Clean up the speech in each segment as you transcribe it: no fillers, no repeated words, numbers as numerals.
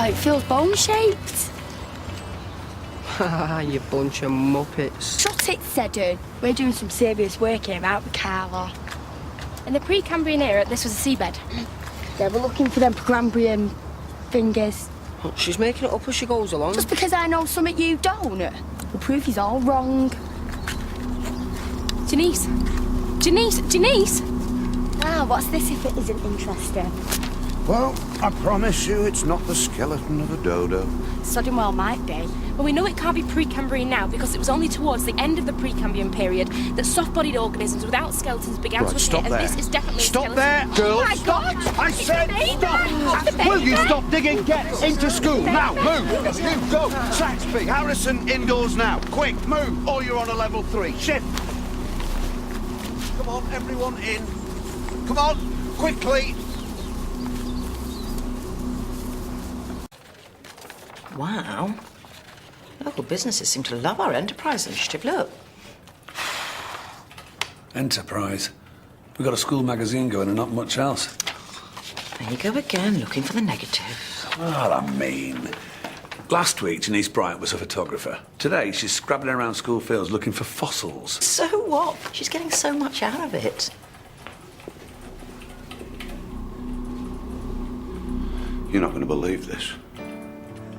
Oh, it feels bone-shaped. Ah, you bunch of muppets. Shut it, Seddon. We're doing some serious work here, out with Carla. In the Precambrian era, this was a seabed. Yeah, we're looking for them Precambrian fingers. Oh, she's making it up as she goes along. Just because I know something you don't. The proof is all wrong. Janice! Janice! Janice! Ah, what's this if it isn't interesting? Well, I promise you it's not the skeleton of a dodo. Sodding well might be. Well, we know it can't be Precambrian now because it was only towards the end of the Precambrian period that soft-bodied organisms without skeletons began to appear, stop and there. this is definitely a Stop skeleton. there, girls! Oh my Stop! God! I said stop! Will you stop digging? Get into school now! Move! You go! Saxby, Harrison, indoors now! Quick, move! Or you're on a level 3. Shift! Come on, everyone in. Come on, quickly! Wow. Local businesses seem to love our enterprise initiative. Look. Enterprise. We've got a school magazine going and not much else. There you go again, looking for the negative. Well, I mean... Last week, Janice Bryant was a photographer. Today, she's scrabbling around school fields looking for fossils. So what? She's getting so much out of it. You're not going to believe this.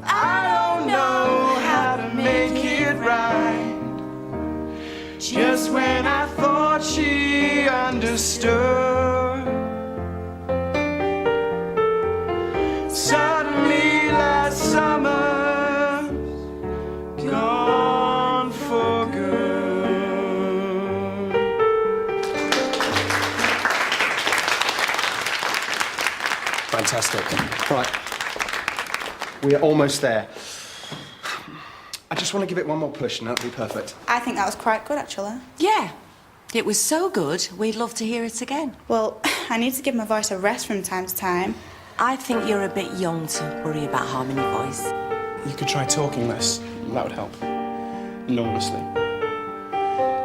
I don't know how to make it right. Just when I thought she understood, suddenly last summer, gone for good. Fantastic. Right. We are almost there. I just want to give it one more push and that'll be perfect. I think that was quite good, actually. Yeah. It was so good, we'd love to hear it again. Well, I need to give my voice a rest from time to time. I think you're a bit young to worry about harming your voice. You could try talking less. That would help. Enormously.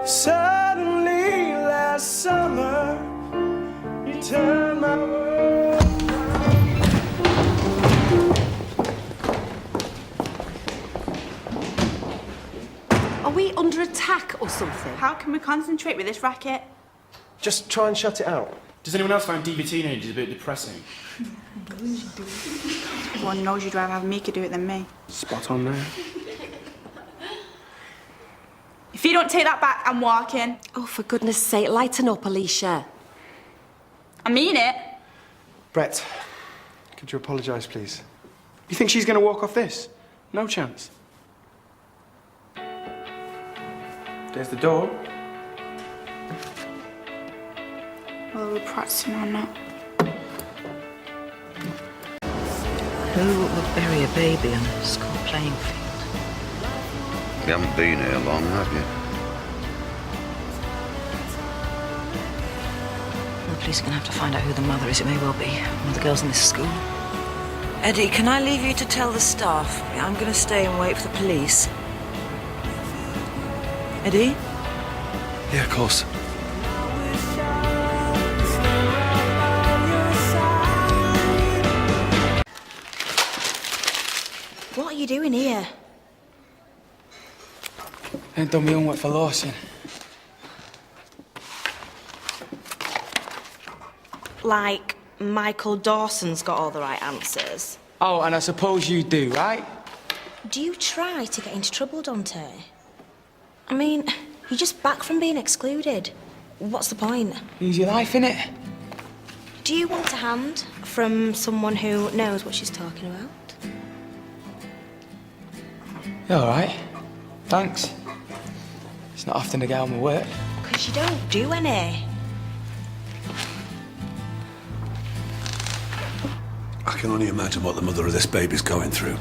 Suddenly last summer, you turned my world. Are we under attack or something? How can we concentrate with this racket? Just try and shut it out. Does anyone else find DV teenagers a bit depressing? Everyone knows you'd rather have Mika do it than me. Spot on there. If you don't take that back, I'm walking. Oh, for goodness sake, lighten up, Alicia. I mean it. Brett, could you apologise, please? You think she's going to walk off this? No chance. There's the door. Well, we're practicing on that. Who would bury a baby on a school playing field? You haven't been here long, have you? Well, the police are going to have to find out who the mother is. It may well be one of the girls in this school. Eddie, can I leave you to tell the staff? I'm going to stay and wait for the police. Eddie? Yeah, of course. What are you doing here? I ain't done my homework for Lawson. Like Michael Dawson's got all the right answers. Oh, and I suppose you do, right? Do you try to get into trouble, Dante? I mean, you're just back from being excluded. What's the point? Use your life, innit? Do you want a hand from someone who knows what she's talking about? You all right? Thanks. It's not often I get on my work. Because you don't do any. I can only imagine what the mother of this baby's going through.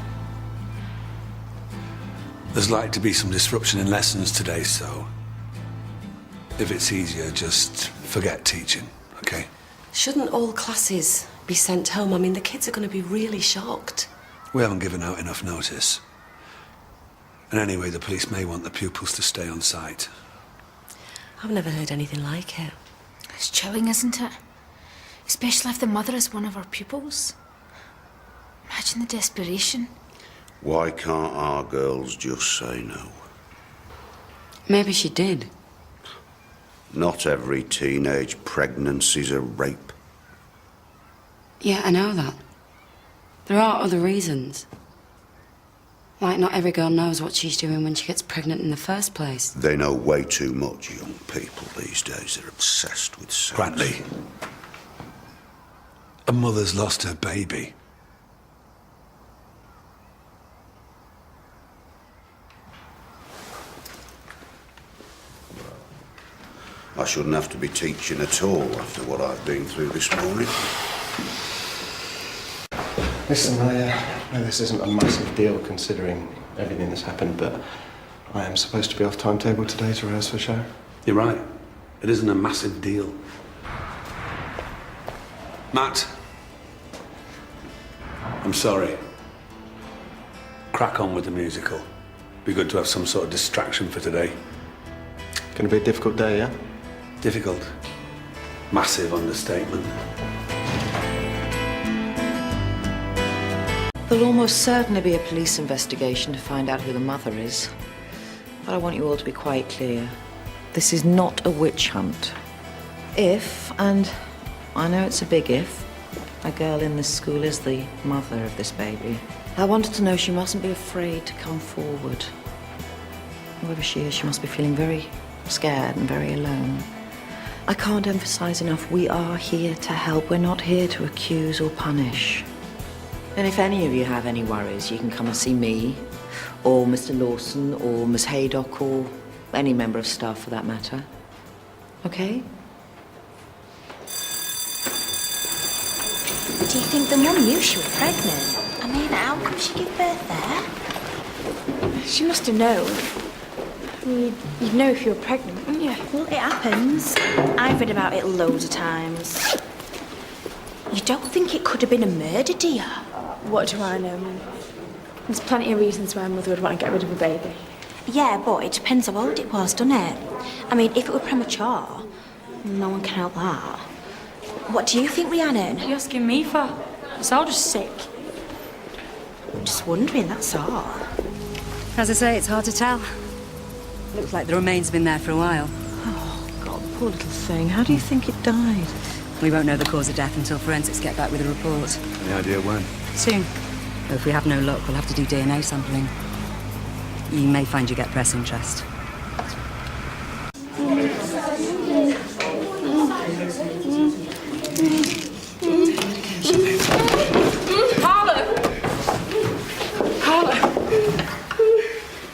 There's likely to be some disruption in lessons today, so if it's easier, just forget teaching, okay? Shouldn't all classes be sent home? I mean, the kids are going to be really shocked. We haven't given out enough notice. And anyway, the police may want the pupils to stay on site. I've never heard anything like it. It's chilling, isn't it? Especially if the mother is one of our pupils. Imagine Imagine the desperation. Why can't our girls just say no? Maybe she did. Not every teenage pregnancy's a rape. Yeah, I know that. There are other reasons. Like, not every girl knows what she's doing when she gets pregnant in the first place. They know way too much, young people these days. They're obsessed with sex. Brantley, a mother's lost her baby. I shouldn't have to be teaching at all after what I've been through this morning. Listen, I know this isn't a massive deal considering everything that's happened, but I am supposed to be off timetable today to rehearse for the show. You're right. It isn't a massive deal. Matt, I'm sorry. Crack on with the musical. Be good to have some sort of distraction for today. Gonna be a difficult day, yeah? Difficult. Massive understatement. There'll almost certainly be a police investigation to find out who the mother is. But I want you all to be quite clear. This is not a witch hunt. If, and I know it's a big if, a girl in this school is the mother of this baby, I wanted to know she mustn't be afraid to come forward. Whoever she is, she must be feeling very scared and very alone. I can't emphasize enough, we are here to help. We're not here to accuse or punish. And if any of you have any worries, you can come and see me, or Mr. Lawson, or Miss Haydock, or any member of staff for that matter. Okay? Do you think the mum knew she was pregnant? I mean, how could she give birth there? She must have known. I mean, you'd know if you were pregnant, wouldn't you? Well, it happens. I've read about it loads of times. You don't think it could have been a murder, do you? What do I know? There's plenty of reasons why a mother would want to get rid of a baby. Yeah, but it depends how old it was, doesn't it? I mean, if it were premature, no one can help that. What do you think, Rhiannon? What are you asking me for? Was I just sick? I'm just wondering, that's all. As I say, it's hard to tell. Looks like the remains have been there for a while. Oh, God, poor little thing. How do you think it died? We won't know the cause of death until forensics get back with a report. Any idea when? Soon. But if we have no luck, we'll have to do DNA sampling. You may find you get press interest.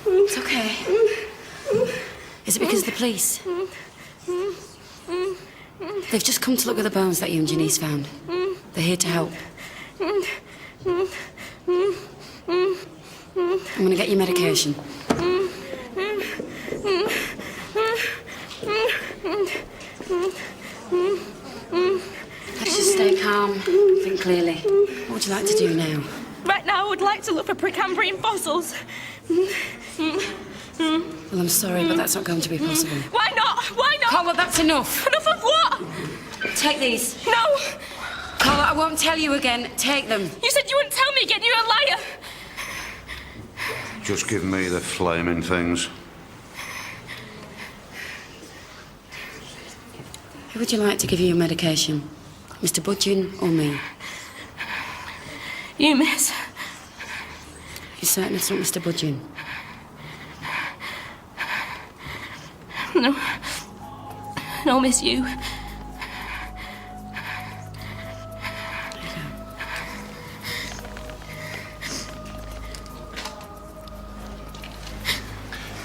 It's okay. Is it because of the police? They've just come to look at the bones that you and Janice found. They're here to help. I'm gonna get you medication. Let's just stay calm, think clearly. What would you like to do now? Right now, I would like to look for Precambrian fossils. Well, I'm sorry, but that's not going to be possible. Why not? Why not? Carla, that's enough. Enough of what? Take these. No. Carla, I won't tell you again. Take them. You said you wouldn't tell me again. You're a liar. Just give me the flaming things. Who would you like to give you your medication? Mr. Budgeon or me? You, miss. You're certain it's not Mr. Budgeon? No. No, miss, you.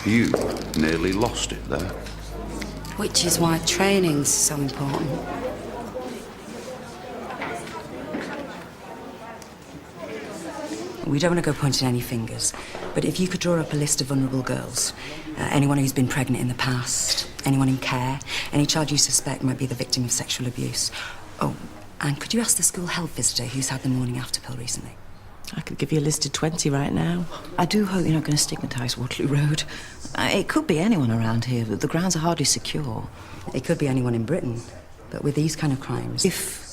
You nearly lost it there. Which is why training's so important. We don't want to go pointing any fingers, but if you could draw up a list of vulnerable girls, anyone who's been pregnant in the past, anyone in care, any child you suspect might be the victim of sexual abuse. Oh, and could you ask the school health visitor who's had the morning after pill recently? I could give you a list of 20 right now. I do hope you're not going to stigmatise Waterloo Road. It could be anyone around here. The grounds are hardly secure. It could be anyone in Britain, but with these kind of crimes... If